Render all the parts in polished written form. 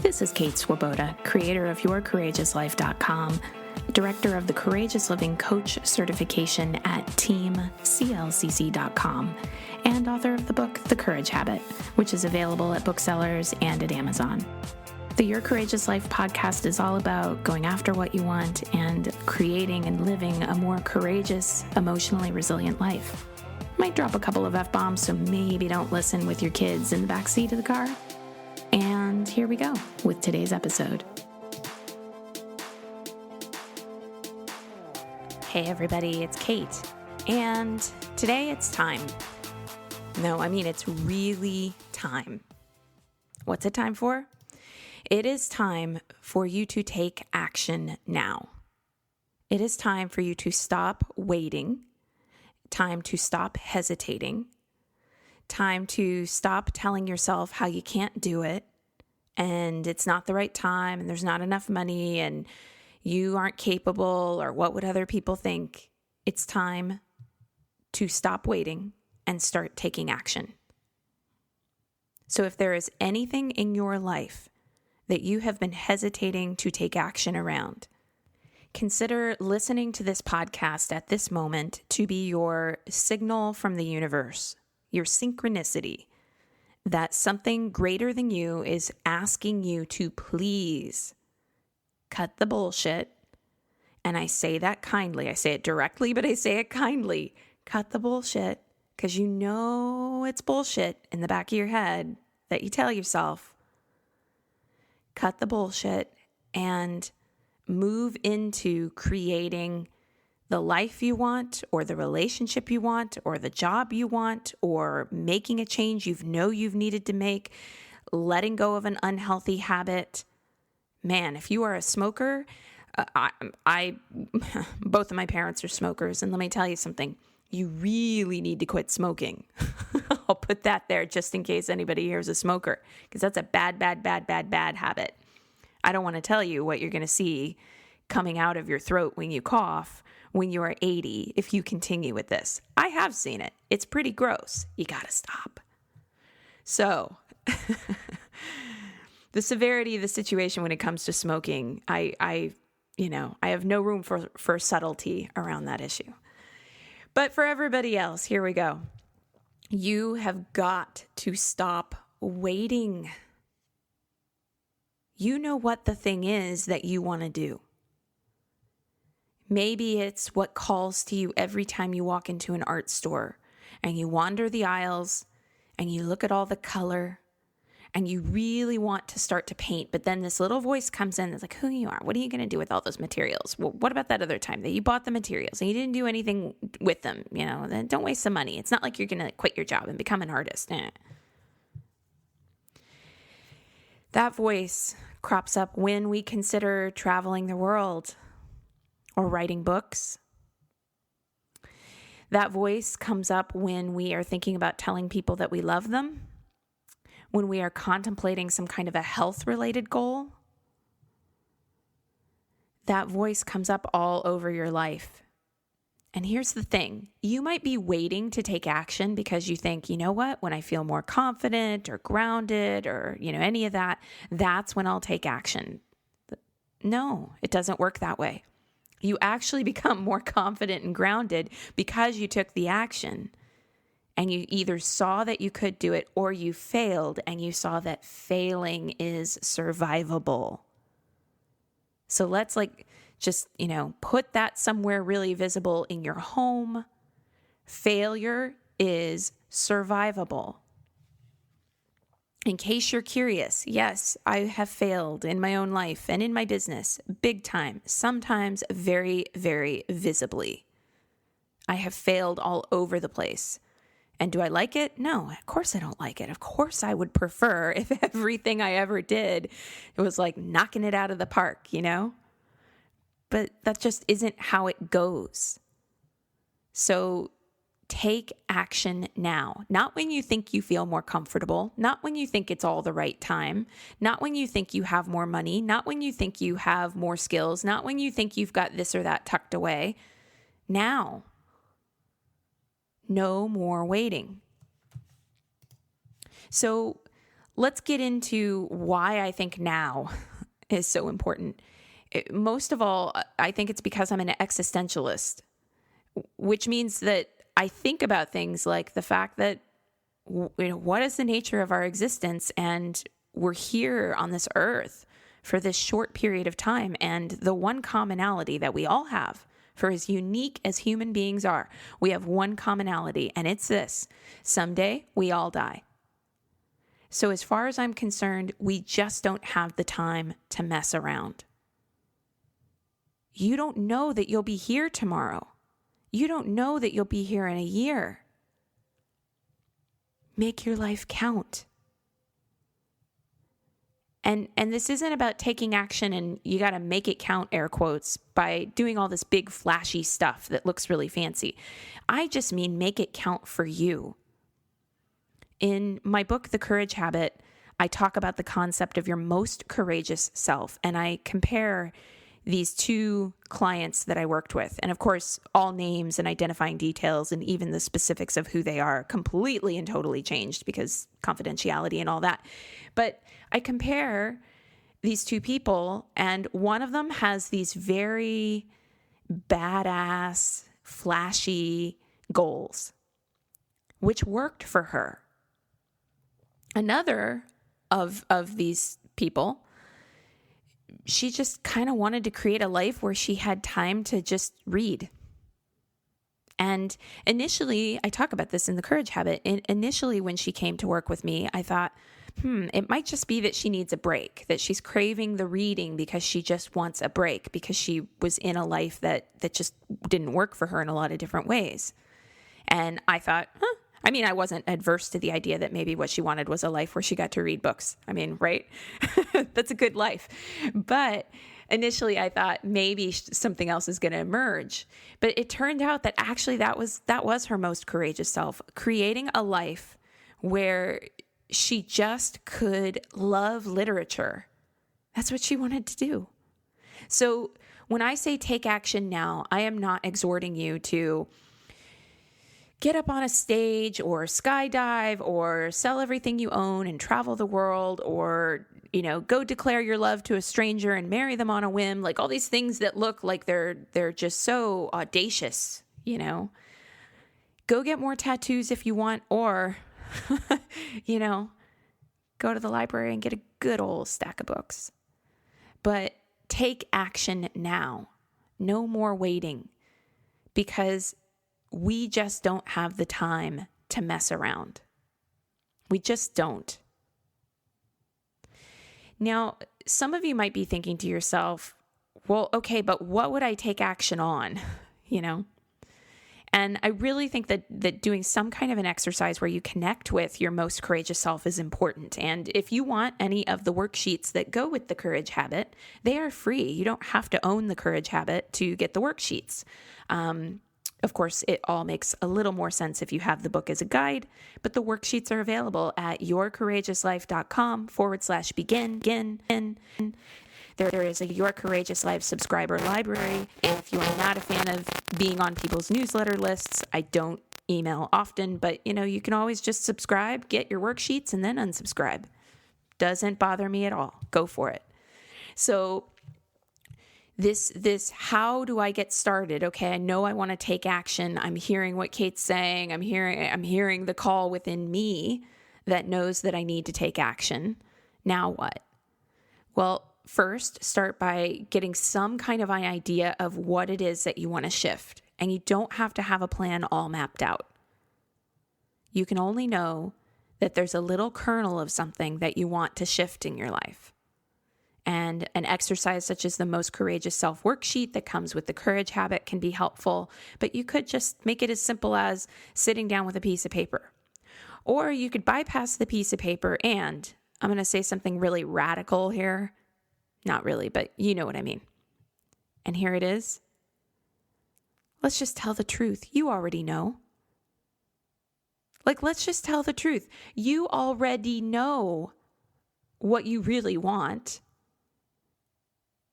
This is Kate Swoboda, creator of YourCourageousLife.com, director of the Courageous Living Coach certification at TeamCLCC.com, and author of the book, The Courage Habit, which is available at booksellers and at Amazon. The Your Courageous Life podcast is all about going after what you want and creating and living a more courageous, emotionally resilient life. Might drop a couple of F-bombs, so maybe don't listen with your kids in the backseat of the car. And here we go with today's episode. Hey everybody, it's Kate. And today it's time. It's really time. What's it time for? It is time for you to take action now. It is time for you to stop waiting, time to stop hesitating, time to stop telling yourself how you can't do it and it's not the right time and there's not enough money and you aren't capable or what would other people think. It's time to stop waiting and start taking action. So if there is anything in your life that you have been hesitating to take action around, consider listening to this podcast at this moment to be your signal from the universe, your synchronicity, that something greater than you is asking you to please cut the bullshit. And I say that kindly. I say it directly, but I say it kindly. Cut the bullshit, because you know it's bullshit in the back of your head that you tell yourself. Cut the bullshit and move into creating the life you want, or the relationship you want, or the job you want, or making a change you've needed to make, letting go of an unhealthy habit. Man, if you are a smoker, both of my parents are smokers, and let me tell you something, you really need to quit smoking. I'll put that there just in case anybody here is a smoker, because that's a bad habit. I don't want to tell you what you're going to see coming out of your throat when you cough when you are 80 if you continue with this. I have seen it. It's pretty gross. You got to stop. So the severity of the situation when it comes to smoking, I have no room for subtlety around that issue. But for everybody else, here we go. You have got to stop waiting. You know what the thing is that you want to do. Maybe it's what calls to you every time you walk into an art store and you wander the aisles and you look at all the color and you really want to start to paint, but then this little voice comes in that's like, who you are? What are you going to do with all those materials? Well, what about that other time that you bought the materials and you didn't do anything with them? Then don't waste the money. It's not like you're going to quit your job and become an artist. That voice crops up when we consider traveling the world or writing books. That voice comes up when we are thinking about telling people that we love them, when we are contemplating some kind of a health-related goal. That voice comes up all over your life. And here's the thing. You might be waiting to take action because you think, you know what, when I feel more confident or grounded or, any of that, that's when I'll take action. But no, it doesn't work that way. You actually become more confident and grounded because you took the action and you either saw that you could do it or you failed and you saw that failing is survivable. So let's just put that somewhere really visible in your home. Failure is survivable. In case you're curious, yes, I have failed in my own life and in my business, big time, sometimes very, very visibly. I have failed all over the place. And do I like it? No, of course I don't like it. Of course I would prefer if everything I ever did, it was like knocking it out of the park, But that just isn't how it goes. So take action now. Not when you think you feel more comfortable, not when you think it's all the right time, not when you think you have more money, not when you think you have more skills, not when you think you've got this or that tucked away. Now. No more waiting. So let's get into why I think now is so important. Most of all, I think it's because I'm an existentialist, which means that I think about things like the fact that, what is the nature of our existence? And we're here on this earth for this short period of time. And the one commonality that we all have, for as unique as human beings are, we have one commonality, and it's this: someday we all die. So as far as I'm concerned, we just don't have the time to mess around. You don't know that you'll be here tomorrow. You don't know that you'll be here in a year. Make your life count. And this isn't about taking action and you got to make it count, air quotes, by doing all this big flashy stuff that looks really fancy. I just mean make it count for you. In my book, The Courage Habit, I talk about the concept of your most courageous self, and I compare these two clients that I worked with. And of course, all names and identifying details and even the specifics of who they are completely and totally changed because confidentiality and all that. But I compare these two people, and one of them has these very badass, flashy goals, which worked for her. Another of these people, she just kind of wanted to create a life where she had time to just read. And initially, I talk about this in The Courage Habit. Initially, when she came to work with me, I thought, it might just be that she needs a break, that she's craving the reading because she just wants a break, because she was in a life that just didn't work for her in a lot of different ways. And I thought, I wasn't adverse to the idea that maybe what she wanted was a life where she got to read books. Right? That's a good life. But initially I thought maybe something else is going to emerge. But it turned out that actually that was her most courageous self, creating a life where she just could love literature. That's what she wanted to do. So when I say take action now, I am not exhorting you to get up on a stage or skydive or sell everything you own and travel the world, or, go declare your love to a stranger and marry them on a whim. Like all these things that look like they're just so audacious, Go get more tattoos if you want, or, go to the library and get a good old stack of books. But take action now. No more waiting, because we just don't have the time to mess around. We just don't. Now, some of you might be thinking to yourself, well, okay, but what would I take action on? And I really think that doing some kind of an exercise where you connect with your most courageous self is important. And if you want any of the worksheets that go with the Courage Habit, they are free. You don't have to own the Courage Habit to get the worksheets. Of course, it all makes a little more sense if you have the book as a guide, but the worksheets are available at yourcourageouslife.com/begin. There is a Your Courageous Life subscriber library. If you are not a fan of being on people's newsletter lists, I don't email often, but you can always just subscribe, get your worksheets, and then unsubscribe. Doesn't bother me at all. Go for it. So this how do I get started? Okay, I know I want to take action. I'm hearing what Kate's saying. I'm hearing the call within me that knows that I need to take action. Now what? Well, first, start by getting some kind of an idea of what it is that you want to shift. And you don't have to have a plan all mapped out. You can only know that there's a little kernel of something that you want to shift in your life. And an exercise such as the Most Courageous Self worksheet that comes with the Courage Habit can be helpful, but you could just make it as simple as sitting down with a piece of paper. Or you could bypass the piece of paper and, I'm going to say something really radical here. Not really, but you know what I mean. And here it is. Let's just tell the truth. You already know. Let's just tell the truth. You already know what you really want.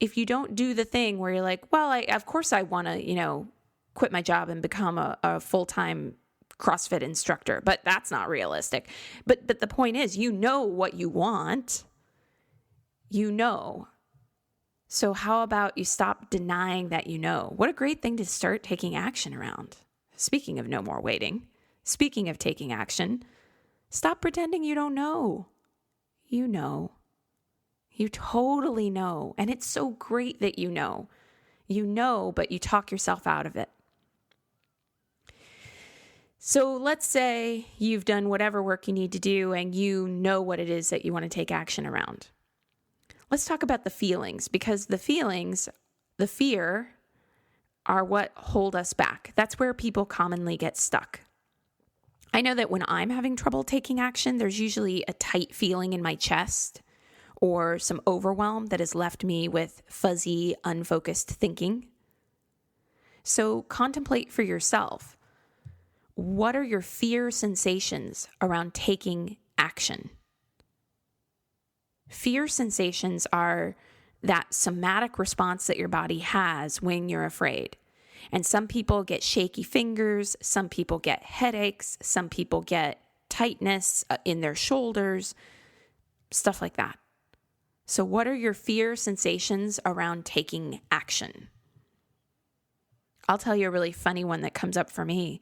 If you don't do the thing where you're like, well, of course I want to, quit my job and become a full-time CrossFit instructor, but that's not realistic. But the point is, you know what you want. You know. So how about you stop denying that you know? What a great thing to start taking action around. Speaking of no more waiting, speaking of taking action, stop pretending you don't know. You know. You totally know. And it's so great that you know. You know, but you talk yourself out of it. So let's say you've done whatever work you need to do and you know what it is that you want to take action around. Let's talk about the feelings, because the feelings, the fear, are what hold us back. That's where people commonly get stuck. I know that when I'm having trouble taking action, there's usually a tight feeling in my chest or some overwhelm that has left me with fuzzy, unfocused thinking. So contemplate for yourself. What are your fear sensations around taking action? Fear sensations are that somatic response that your body has when you're afraid. And some people get shaky fingers, some people get headaches, some people get tightness in their shoulders, stuff like that. So what are your fear sensations around taking action? I'll tell you a really funny one that comes up for me.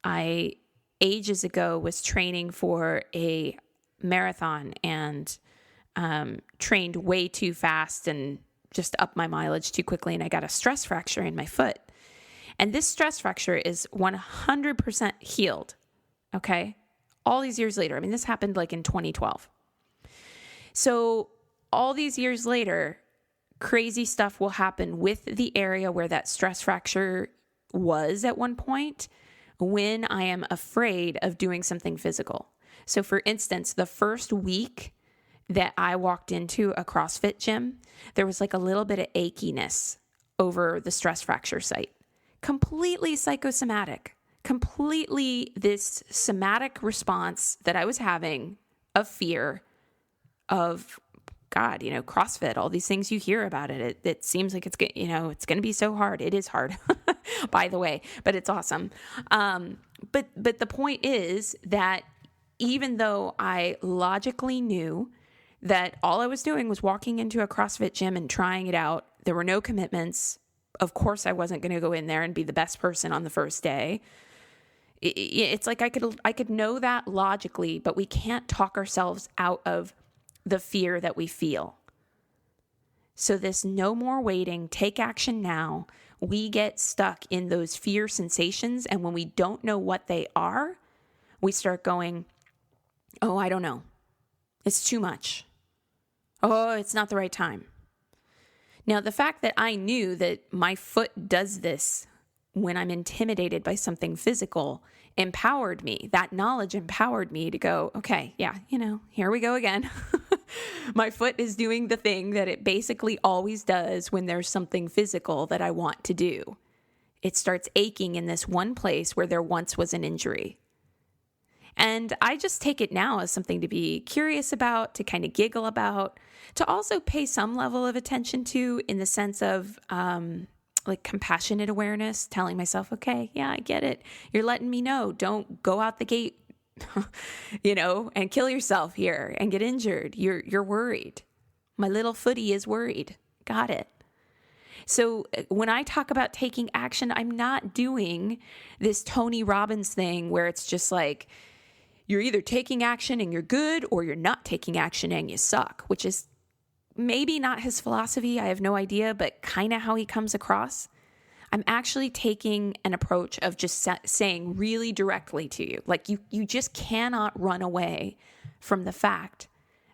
I, ages ago, was training for a marathon and trained way too fast and just upped my mileage too quickly, and I got a stress fracture in my foot. And this stress fracture is 100% healed, okay? All these years later. I mean, this happened like in 2012. So all these years later, crazy stuff will happen with the area where that stress fracture was at one point, when I am afraid of doing something physical. So for instance, the first week that I walked into a CrossFit gym, there was like a little bit of achiness over the stress fracture site. Completely psychosomatic. Completely this somatic response that I was having of fear of, God, CrossFit, all these things you hear about it. It seems like it's going to be so hard. It is hard, by the way, but it's awesome. But the point is that even though I logically knew that all I was doing was walking into a CrossFit gym and trying it out, there were no commitments. Of course, I wasn't going to go in there and be the best person on the first day. It's like I could know that logically, but we can't talk ourselves out of the fear that we feel. So this no more waiting, take action now, we get stuck in those fear sensations. And when we don't know what they are, we start going, oh, I don't know. It's too much. Oh, it's not the right time. Now, the fact that I knew that my foot does this when I'm intimidated by something physical empowered me. That knowledge empowered me to go, okay, yeah, here we go again. My foot is doing the thing that it basically always does when there's something physical that I want to do. It starts aching in this one place where there once was an injury. And I just take it now as something to be curious about, to kind of giggle about, to also pay some level of attention to, in the sense of like compassionate awareness, telling myself, okay, yeah, I get it. You're letting me know. Don't go out the gate, and kill yourself here and get injured. You're worried. My little footy is worried. Got it. So when I talk about taking action, I'm not doing this Tony Robbins thing where it's just like, you're either taking action and you're good, or you're not taking action and you suck, which is maybe not his philosophy. I have no idea, but kind of how he comes across. I'm actually taking an approach of just saying really directly to you, like you just cannot run away from the fact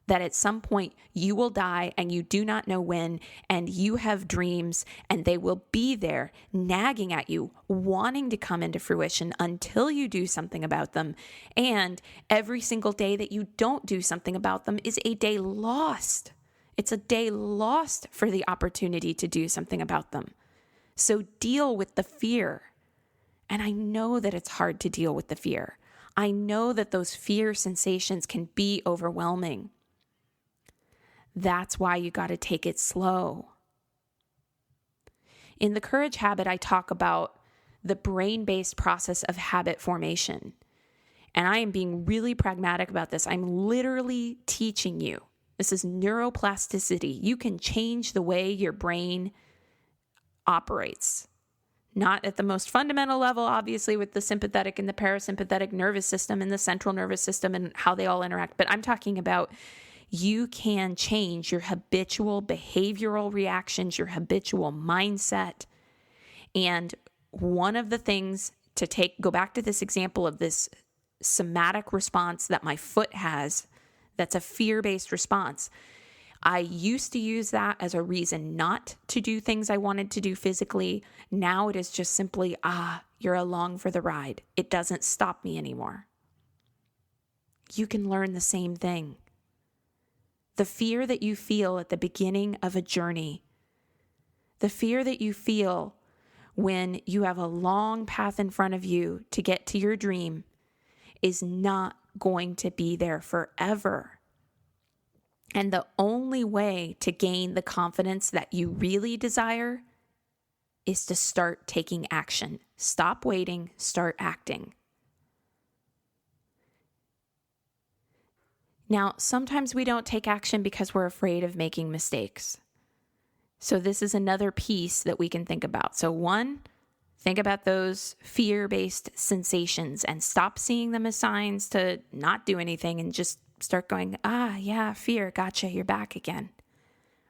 that at some point you will die and you do not know when, and you have dreams and they will be there nagging at you, wanting to come into fruition until you do something about them. And every single day that you don't do something about them is a day lost. It's a day lost for the opportunity to do something about them. So deal with the fear. And I know that it's hard to deal with the fear. I know that those fear sensations can be overwhelming. That's why you got to take it slow. In the Courage Habit, I talk about the brain-based process of habit formation. And I am being really pragmatic about this. I'm literally teaching you. This is neuroplasticity. You can change the way your brain operates. Not at the most fundamental level, obviously, with the sympathetic and the parasympathetic nervous system and the central nervous system and how they all interact. But I'm talking about you can change your habitual behavioral reactions, your habitual mindset. And one of the things to go back to this example of this somatic response that my foot has, that's a fear-based response. I used to use that as a reason not to do things I wanted to do physically. Now it is just simply, you're along for the ride. It doesn't stop me anymore. You can learn the same thing. The fear that you feel at the beginning of a journey, the fear that you feel when you have a long path in front of you to get to your dream, is not going to be there forever. And the only way to gain the confidence that you really desire is to start taking action. Stop waiting, start acting. Now, sometimes we don't take action because we're afraid of making mistakes. So this is another piece that we can think about. So one, think about those fear-based sensations and stop seeing them as signs to not do anything and just start going, yeah, fear, gotcha, you're back again.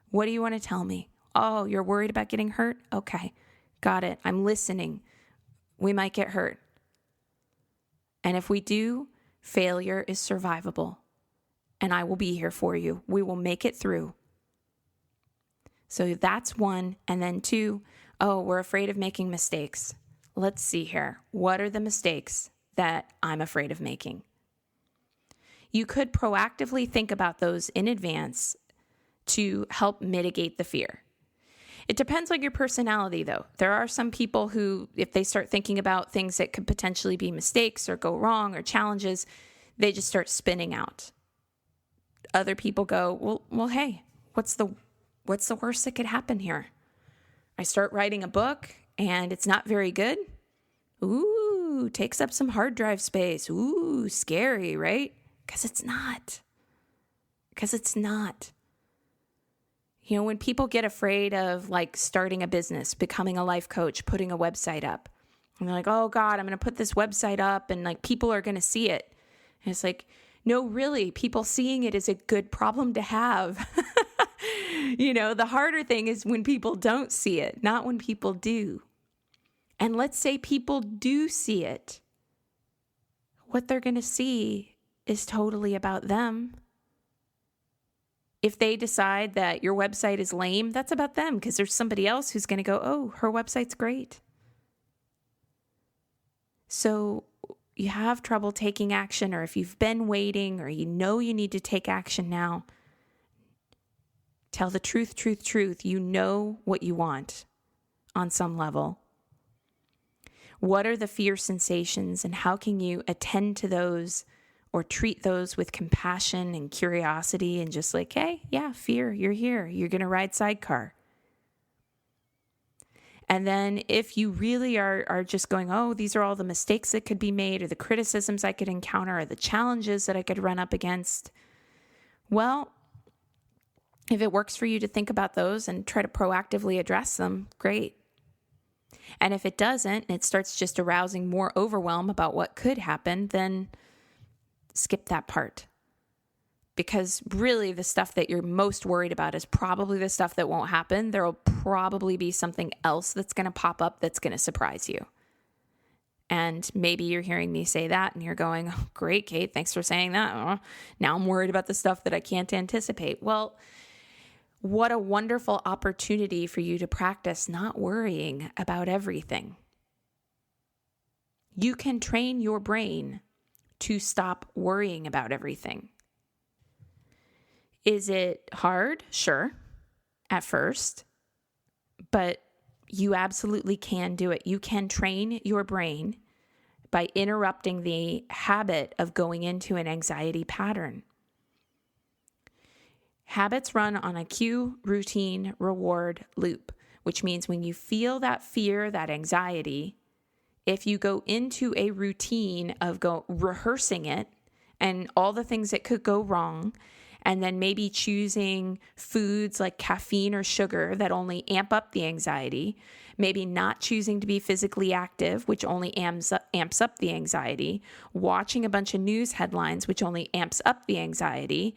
What do you want to tell me? Oh, you're worried about getting hurt? Okay, got it. I'm listening. We might get hurt. And if we do, failure is survivable. And I will be here for you. We will make it through. So that's one. And then two, we're afraid of making mistakes. Let's see here. What are the mistakes that I'm afraid of making? You could proactively think about those in advance to help mitigate the fear. It depends on your personality, though. There are some people who, if they start thinking about things that could potentially be mistakes or go wrong or challenges, they just start spinning out. Other people go, well, hey, what's the worst that could happen here? I start writing a book and it's not very good. Ooh, takes up some hard drive space. Ooh, scary, right? Because it's not. You know, when people get afraid of like starting a business, becoming a life coach, putting a website up, and they're like, oh God, I'm going to put this website up and like people are going to see it. And it's like, no, really, people seeing it is a good problem to have. You know, the harder thing is when people don't see it, not when people do. And let's say people do see it. What they're going to see is totally about them. If they decide that your website is lame, that's about them because there's somebody else who's going to go, oh, her website's great. So you have trouble taking action, or if you've been waiting or you know you need to take action now, tell the truth. You know what you want on some level. What are the fear sensations and how can you attend to those or treat those with compassion and curiosity and just like, hey, yeah, fear, you're here. You're going to ride sidecar. And then if you really are just going, oh, these are all the mistakes that could be made or the criticisms I could encounter or the challenges that I could run up against, well, if it works for you to think about those and try to proactively address them, great. And if it doesn't, and it starts just arousing more overwhelm about what could happen, then skip that part. Because really the stuff that you're most worried about is probably the stuff that won't happen. There will probably be something else that's going to pop up that's going to surprise you. And maybe you're hearing me say that and you're going, oh, great, Kate, thanks for saying that. Oh, now I'm worried about the stuff that I can't anticipate. Well, what a wonderful opportunity for you to practice not worrying about everything. You can train your brain to stop worrying about everything. Is it hard? Sure, at first, but you absolutely can do it. You can train your brain by interrupting the habit of going into an anxiety pattern. Habits run on a cue, routine, reward loop, which means when you feel that fear, that anxiety, if you go into a routine of rehearsing it and all the things that could go wrong, and then maybe choosing foods like caffeine or sugar that only amp up the anxiety, maybe not choosing to be physically active, which only amps up the anxiety, watching a bunch of news headlines, which only amps up the anxiety,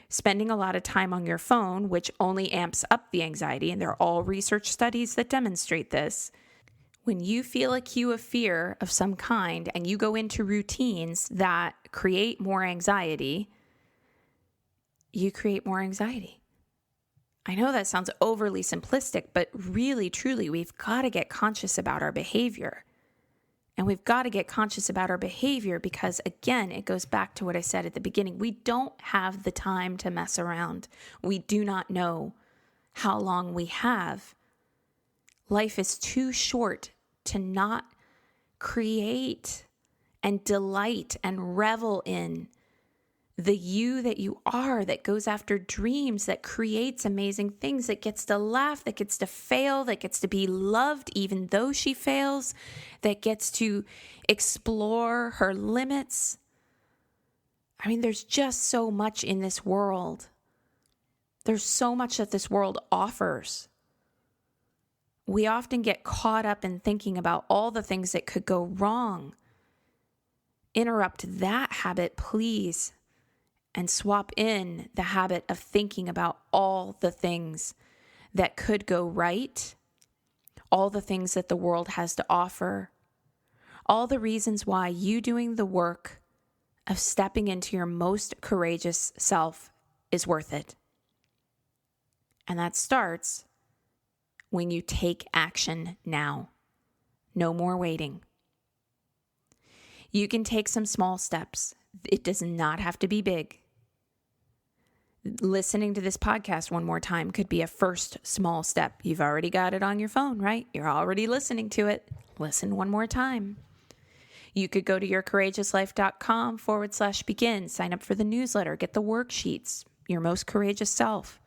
spending a lot of time on your phone, which only amps up the anxiety, and there are all research studies that demonstrate this. When you feel a cue of fear of some kind and you go into routines that create more anxiety, you create more anxiety. I know that sounds overly simplistic, but really, truly, we've got to get conscious about our behavior. And we've got to get conscious about our behavior because, again, it goes back to what I said at the beginning. We don't have the time to mess around. We do not know how long we have. Life is too short to not create and delight and revel in the you that you are, that goes after dreams, that creates amazing things, that gets to laugh, that gets to fail, that gets to be loved even though she fails, that gets to explore her limits. I mean, there's just so much in this world. There's so much that this world offers. We often get caught up in thinking about all the things that could go wrong. Interrupt that habit, please, and swap in the habit of thinking about all the things that could go right, all the things that the world has to offer, all the reasons why you doing the work of stepping into your most courageous self is worth it. And that starts when you take action now. No more waiting. You can take some small steps. It does not have to be big. Listening to this podcast one more time could be a first small step. You've already got it on your phone, right? You're already listening to it. Listen one more time. You could go to yourcourageouslife.com/begin, sign up for the newsletter, get the worksheets, Your Most Courageous Self.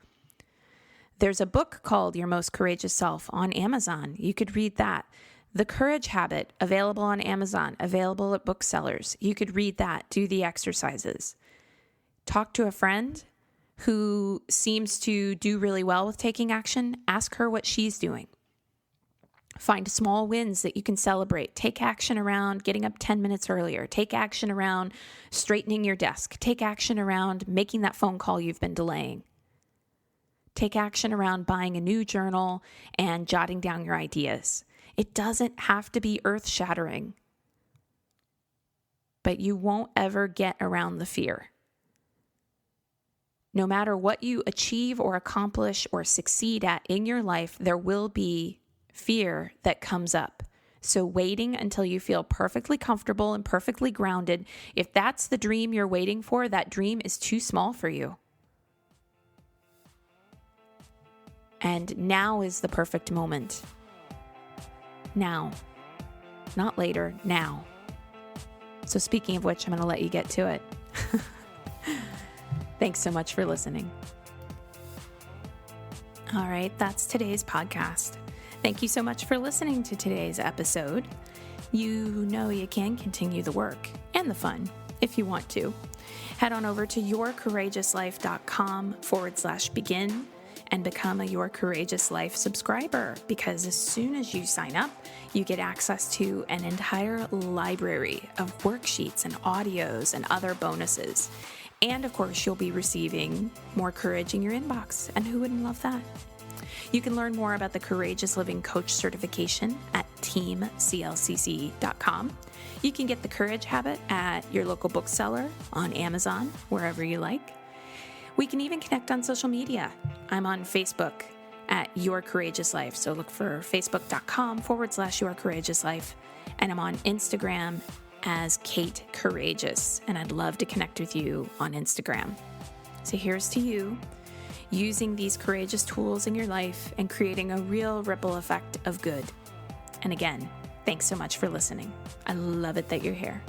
There's a book called Your Most Courageous Self on Amazon. You could read that. The Courage Habit, available on Amazon, available at booksellers. You could read that, do the exercises. Talk to a friend who seems to do really well with taking action. Ask her what she's doing. Find small wins that you can celebrate. Take action around getting up 10 minutes earlier. Take action around straightening your desk. Take action around making that phone call you've been delaying. Take action around buying a new journal and jotting down your ideas. It doesn't have to be earth-shattering, but you won't ever get around the fear. No matter what you achieve or accomplish or succeed at in your life, there will be fear that comes up. So waiting until you feel perfectly comfortable and perfectly grounded, if that's the dream you're waiting for, that dream is too small for you. And now is the perfect moment. Now. Not later, now. So speaking of which, I'm going to let you get to it. Thanks so much for listening. All right, that's today's podcast. Thank you so much for listening to today's episode. You know you can continue the work and the fun if you want to. Head on over to yourcourageouslife.com/begin and become a Your Courageous Life subscriber, because as soon as you sign up, you get access to an entire library of worksheets and audios and other bonuses. And of course, you'll be receiving more courage in your inbox. And who wouldn't love that? You can learn more about the Courageous Living Coach certification at teamclcc.com. You can get the Courage Habit at your local bookseller, on Amazon, wherever you like. We can even connect on social media. I'm on Facebook at Your Courageous Life. So look for facebook.com/Your Courageous Life. And I'm on Instagram as Kate Courageous, and I'd love to connect with you on Instagram. So here's to you, using these courageous tools in your life and creating a real ripple effect of good. And again, thanks so much for listening. I love it that you're here.